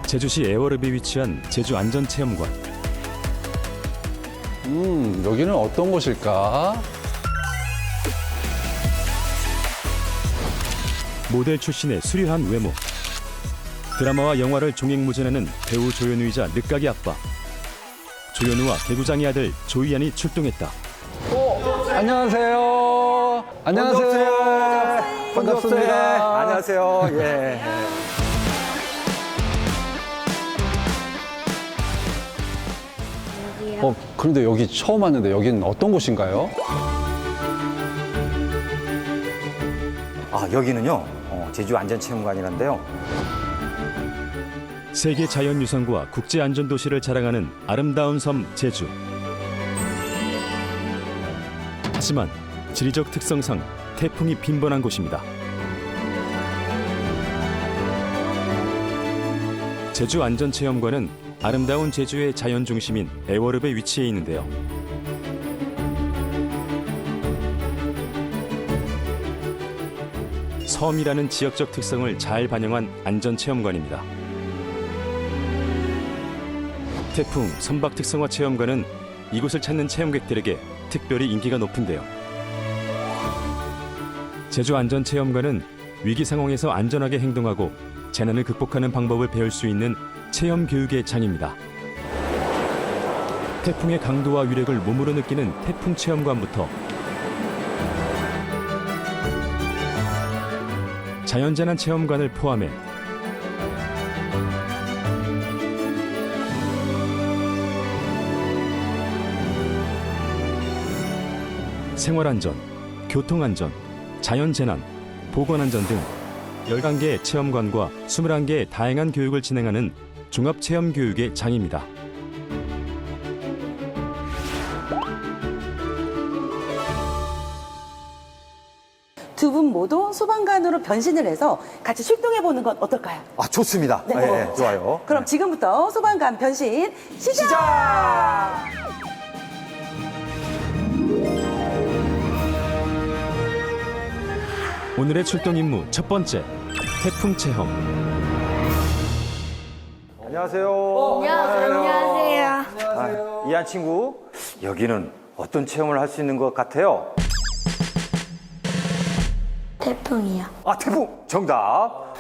제주시 애월읍에 위치한 제주안전체험관. 여기는 어떤 곳일까? 모델 출신의 수려한 외모. 드라마와 영화를 종횡무진하는 배우 조현우이자 늦가기 아빠. 조현우와 개구장의 아들 조이안이 출동했다. 안녕하세요. 안녕하세요. 반갑습니다. 안녕하세요. 예. 그런데 여기 처음 왔는데 여기는 어떤 곳인가요? 여기는요, 제주 안전체험관이란데요. 세계 자연유산과 국제안전도시를 자랑하는 아름다운 섬 제주. 하지만 지리적 특성상 태풍이 빈번한 곳입니다. 제주안전체험관은 아름다운 제주의 자연 중심인 애월읍에 위치해 있는데요. 섬이라는 지역적 특성을 잘 반영한 안전체험관입니다. 태풍, 선박 특성화 체험관은 이곳을 찾는 체험객들에게 특별히 인기가 높은데요. 제주안전체험관은 위기 상황에서 안전하게 행동하고 재난을 극복하는 방법을 배울 수 있는 체험 교육의 장입니다. 태풍의 강도와 위력을 몸으로 느끼는 태풍 체험관부터 자연재난 체험관을 포함해 생활안전, 교통안전, 자연재난, 보건안전 등 11개의 체험관과 21개의 다양한 교육을 진행하는 종합체험교육의 장입니다. 두 분 모두 소방관으로 변신을 해서 같이 출동해보는 건 어떨까요? 좋습니다. 네. 예, 좋아요. 그럼 지금부터 소방관 변신 시작! 오늘의 출동 임무 첫 번째, 태풍 체험. 안녕하세요. 안녕하세요. 이한 친구, 여기는 어떤 체험을 할 수 있는 것 같아요? 태풍이요. 태풍! 정답!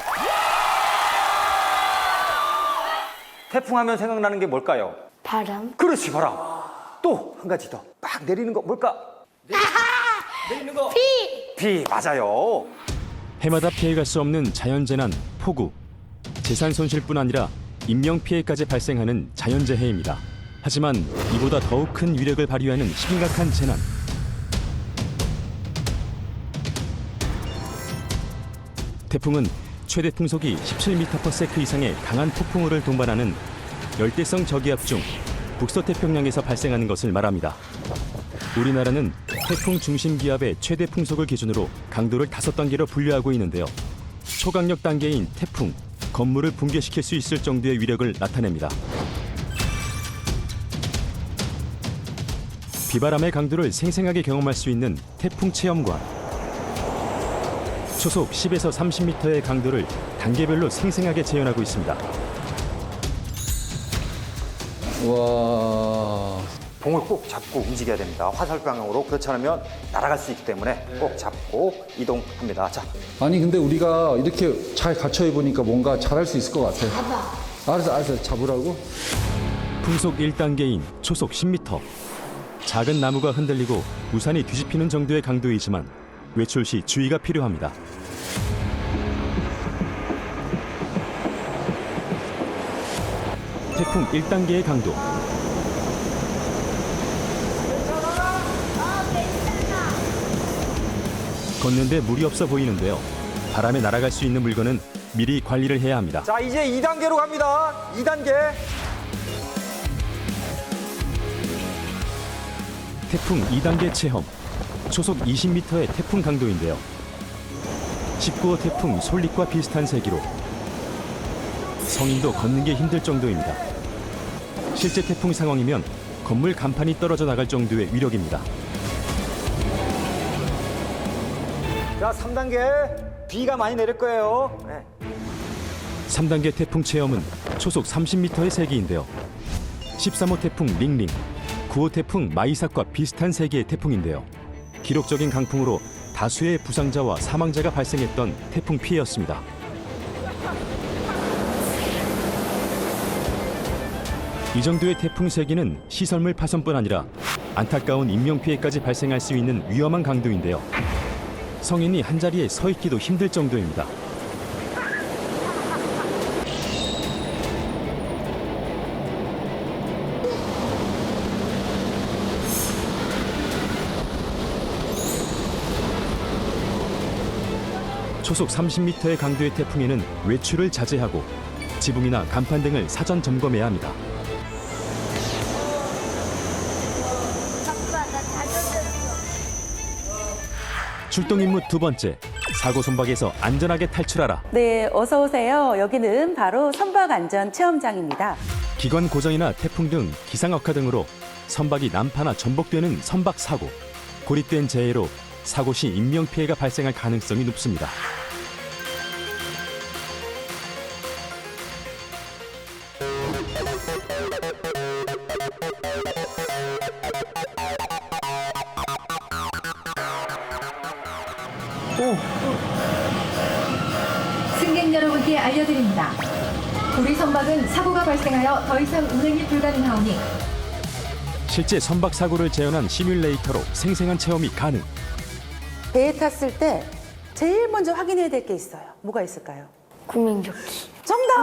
태풍 하면 생각나는 게 뭘까요? 바람. 그렇지, 바람. 또 한 가지 더. 막 내리는 거 뭘까? 내리는 거. 비, 맞아요. 해마다 피해갈 수 없는 자연재난, 폭우. 재산 손실뿐 아니라 인명피해까지 발생하는 자연재해입니다. 하지만 이보다 더욱 큰 위력을 발휘하는 심각한 재난. 태풍은 최대 풍속이 17m/s 이상의 강한 폭풍우를 동반하는 열대성 저기압 중 북서태평양에서 발생하는 것을 말합니다. 우리나라는 태풍 중심 기압의 최대 풍속을 기준으로 강도를 5단계로 분류하고 있는데요. 초강력 단계인 태풍, 건물을 붕괴시킬 수 있을 정도의 위력을 나타냅니다. 비바람의 강도를 생생하게 경험할 수 있는 태풍 체험관. 초속 10에서 30m의 강도를 단계별로 생생하게 재현하고 있습니다. 와, 봉을 꼭 잡고 움직여야 됩니다. 화살 방향으로. 그렇지 않으면 날아갈 수 있기 때문에 꼭 잡고 이동합니다. 자, 아니 근데 우리가 이렇게 잘 갖춰 입으니까 뭔가 잘할 수 있을 것 같아. 알았어, 잡으라고. 풍속 1단계인 초속 10m. 작은 나무가 흔들리고 우산이 뒤집히는 정도의 강도이지만 외출 시 주의가 필요합니다. 태풍 1단계의 강도. 걷는데 무리 없어 보이는데요. 바람에 날아갈 수 있는 물건은 미리 관리를 해야 합니다. 자, 이제 2단계로 갑니다. 2단계. 태풍 2단계 체험. 초속 20m의 태풍 강도인데요. 19호 태풍 솔릭과 비슷한 세기로 성인도 걷는 게 힘들 정도입니다. 실제 태풍 상황이면 건물 간판이 떨어져 나갈 정도의 위력입니다. 자, 3단계. 비가 많이 내릴 거예요. 네. 3단계 태풍 체험은 초속 30m의 세기인데요. 13호 태풍 링링, 9호 태풍 마이삭과 비슷한 세기의 태풍인데요. 기록적인 강풍으로 다수의 부상자와 사망자가 발생했던 태풍 피해였습니다. 이 정도의 태풍 세기는 시설물 파손뿐 아니라 안타까운 인명피해까지 발생할 수 있는 위험한 강도인데요. 성인이 한자리에 서 있기도 힘들 정도입니다. 초속 30m의 강도의 태풍에는 외출을 자제하고 지붕이나 간판 등을 사전 점검해야 합니다. 출동 임무 두 번째, 사고 선박에서 안전하게 탈출하라. 네, 어서 오세요. 여기는 바로 선박 안전 체험장입니다. 기관 고장이나 태풍 등 기상 악화 등으로 선박이 난파나 전복되는 선박 사고, 고립된 재해로 사고 시 인명피해가 발생할 가능성이 높습니다. 승객 여러분께 알려드립니다. 우리 선박은 사고가 발생하여 더 이상 운행이 불가능하오니 실제 선박 사고를 재현한 시뮬레이터로 생생한 체험이 가능. 배에 탔을 때 제일 먼저 확인해야 될 게 있어요. 뭐가 있을까요? 구명조끼. 정답!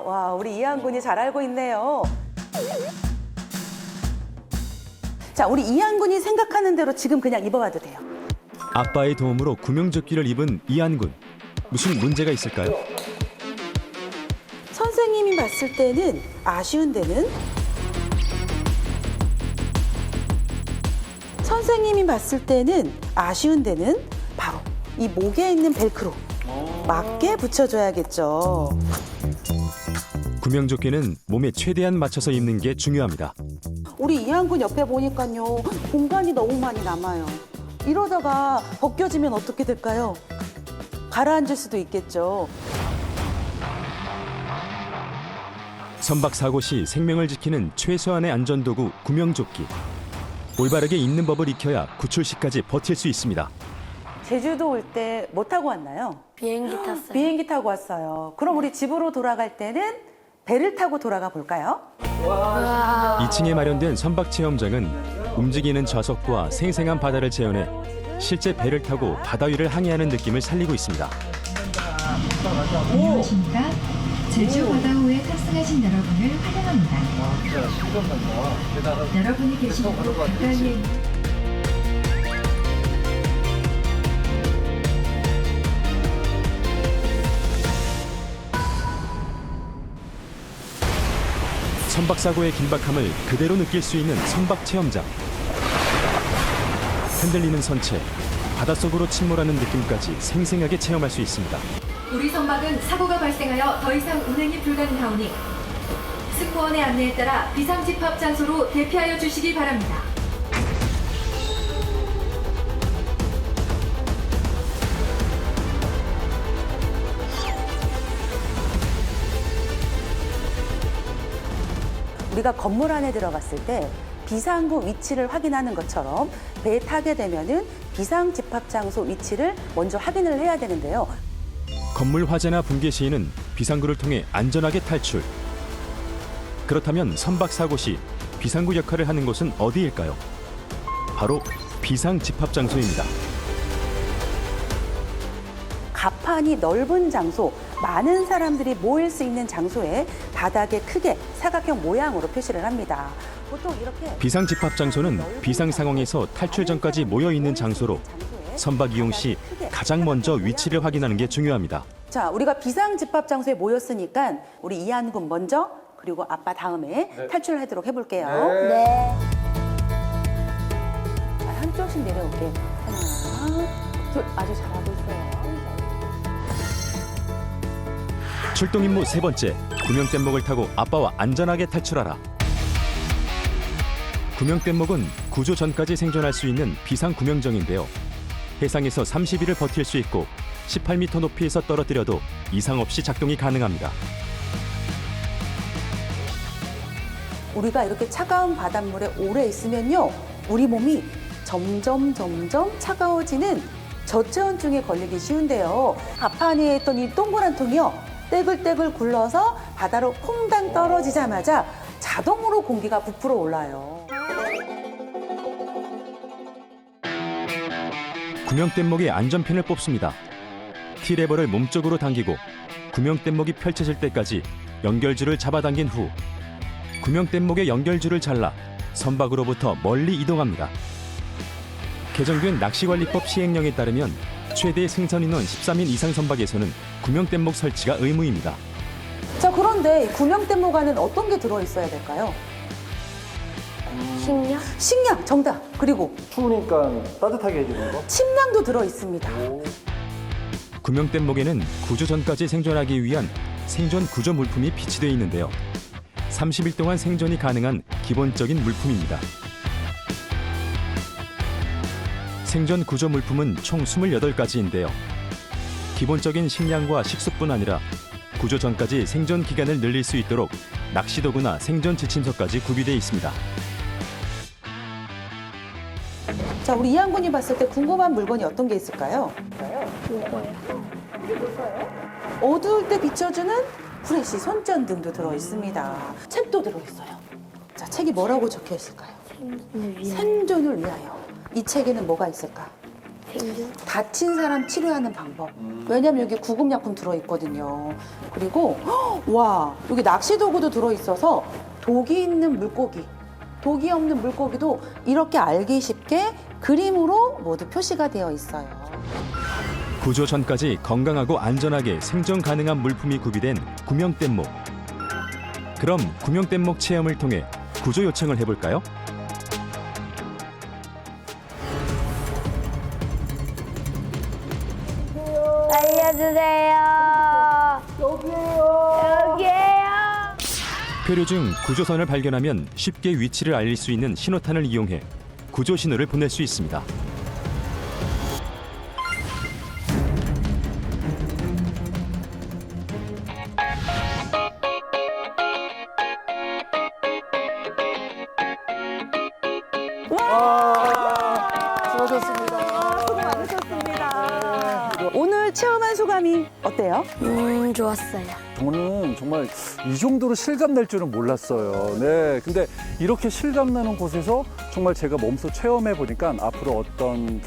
와, 우리 이한 군이 잘 알고 있네요. 자, 우리 이한 군이 생각하는 대로 지금 그냥 입어봐도 돼요. 아빠의 도움으로 구명조끼를 입은 이한군. 무슨 문제가 있을까요? 선생님이 봤을 때는 아쉬운 데는? 선생님이 봤을 때는 아쉬운 데는 바로 이 목에 있는 벨크로 맞게 붙여줘야겠죠. 구명조끼는 몸에 최대한 맞춰서 입는 게 중요합니다. 우리 이한군 옆에 보니까요, 공간이 너무 많이 남아요. 이러다가 벗겨지면 어떻게 될까요? 가라앉을 수도 있겠죠. 선박 사고 시 생명을 지키는 최소한의 안전도구 구명조끼. 올바르게 입는 법을 익혀야 구출 시까지 버틸 수 있습니다. 제주도 올 때 뭐 타고 왔나요? 비행기 탔어요. 비행기 타고 왔어요. 그럼 우리 집으로 돌아갈 때는 배를 타고 돌아가 볼까요? 2층에 마련된 선박 체험장은 움직이는 좌석과 생생한 바다를 재현해 실제 배를 타고 바다 위를 항해하는 느낌을 살리고 있습니다. 안녕하십니까? 제주 바다호에 탑승하신 여러분을 환영합니다. 여러분이 계신 곳 가까이에 선박 사고의 긴박함을 그대로 느낄 수 있는 선박 체험장. 흔들리는 선체, 바닷속으로 침몰하는 느낌까지 생생하게 체험할 수 있습니다. 우리 선박은 사고가 발생하여 더 이상 운행이 불가능하오니 승무원의 안내에 따라 비상집합 장소로 대피하여 주시기 바랍니다. 우리가 건물 안에 들어갔을 때 비상구 위치를 확인하는 것처럼 배에 타게 되면은 비상 집합 장소 위치를 먼저 확인을 해야 되는데요. 건물 화재나 붕괴 시에는 비상구를 통해 안전하게 탈출. 그렇다면 선박 사고 시 비상구 역할을 하는 곳은 어디일까요? 바로 비상 집합 장소입니다. 가판이 넓은 장소, 많은 사람들이 모일 수 있는 장소에 바닥에 크게 사각형 모양으로 표시를 합니다. 보통 이렇게 비상 집합 장소는 비상 상황에서 탈출 전까지 모여 있는 장소로 선박 이용 시 가장 먼저 위치를 확인하는 게 중요합니다. 자, 우리가 비상 집합 장소에 모였으니까 우리 이한군 먼저 그리고 아빠 다음에 탈출하도록 해볼게요. 네. 자, 한쪽씩 내려올게. 하나, 둘, 아주 잘하고 있어요. 출동 임무 세 번째, 구명뗏목을 타고 아빠와 안전하게 탈출하라. 구명뗏목은 구조 전까지 생존할 수 있는 비상 구명정인데요. 해상에서 30일을 버틸 수 있고 18m 높이에서 떨어뜨려도 이상 없이 작동이 가능합니다. 우리가 이렇게 차가운 바닷물에 오래 있으면요, 우리 몸이 점점 차가워지는 저체온증에 걸리기 쉬운데요. 가판위에 있던 이 동그란 통이요, 떼글떼글 굴러서 바다로 퐁당 떨어지자마자 자동으로 공기가 부풀어 올라요. 구명뗏목의 안전핀을 뽑습니다. T레버를 몸쪽으로 당기고 구명뗏목이 펼쳐질 때까지 연결줄을 잡아당긴 후 구명뗏목의 연결줄을 잘라 선박으로부터 멀리 이동합니다. 개정된 낚시관리법 시행령에 따르면 최대 생선 인원 13인 이상 선박에서는 구명뗏목 설치가 의무입니다. 자, 그런데 구명뗏목 안에는 어떤 게 들어있어야 될까요? 식량? 식량, 정답. 그리고 추우니까 따뜻하게 해주는 거. 침낭도 들어있습니다. 구명뗏목에는 구조 전까지 생존하기 위한 생존 구조 물품이 비치되어 있는데요. 30일 동안 생존이 가능한 기본적인 물품입니다. 생존 구조 물품은 총 28가지인데요. 기본적인 식량과 식수뿐 아니라 구조 전까지 생존 기간을 늘릴 수 있도록 낚시도구나 생존 지침서까지 구비되어 있습니다. 자, 우리 이한군이 봤을 때 궁금한 물건이 어떤 게 있을까요? 어두울 때 비춰주는 후레쉬 손전등도 들어있습니다. 책도 들어있어요. 자, 책이 뭐라고 적혀 있을까요? 생존을 위하여. 이 책에는 뭐가 있을까? 다친 사람 치료하는 방법. 왜냐면 여기 구급약품 들어있거든요. 그리고 와, 여기 낚시 도구도 들어있어서 독이 있는 물고기, 독이 없는 물고기도 이렇게 알기 쉽게 그림으로 모두 표시가 되어 있어요. 구조 전까지 건강하고 안전하게 생존 가능한 물품이 구비된 구명뗏목. 그럼 구명뗏목 체험을 통해 구조 요청을 해볼까요? 알려주세요. 여기에요. 표류 중 구조선을 발견하면 쉽게 위치를 알릴 수 있는 신호탄을 이용해 구조 신호를 보낼 수 있습니다. 수고하셨습니다. 수고 많으셨습니다. 오늘 체험한 소감이 어때요? 좋았어요. 저는 정말 이 정도로 실감 날 줄은 몰랐어요. 네, 근데 이렇게 실감 나는 곳에서 정말 제가 몸소 체험해 보니까 앞으로 어떤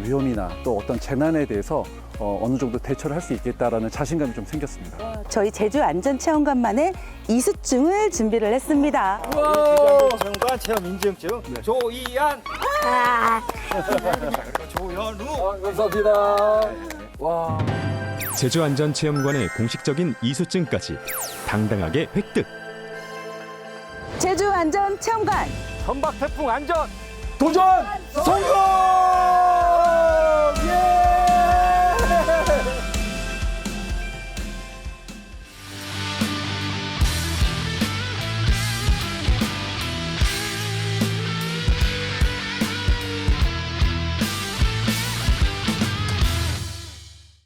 위험이나 또 어떤 재난에 대해서 어느 정도 대처를 할 수 있겠다라는 자신감이 좀 생겼습니다. 저희 제주 안전체험관만의 이수증을 준비를 했습니다. 체험관 체험 인증증 조이안 조연우 감사합니다. 와. 제주안전체험관의 공식적인 이수증까지 당당하게 획득. 제주 안전체험관 선박 태풍 안전 도전 성공!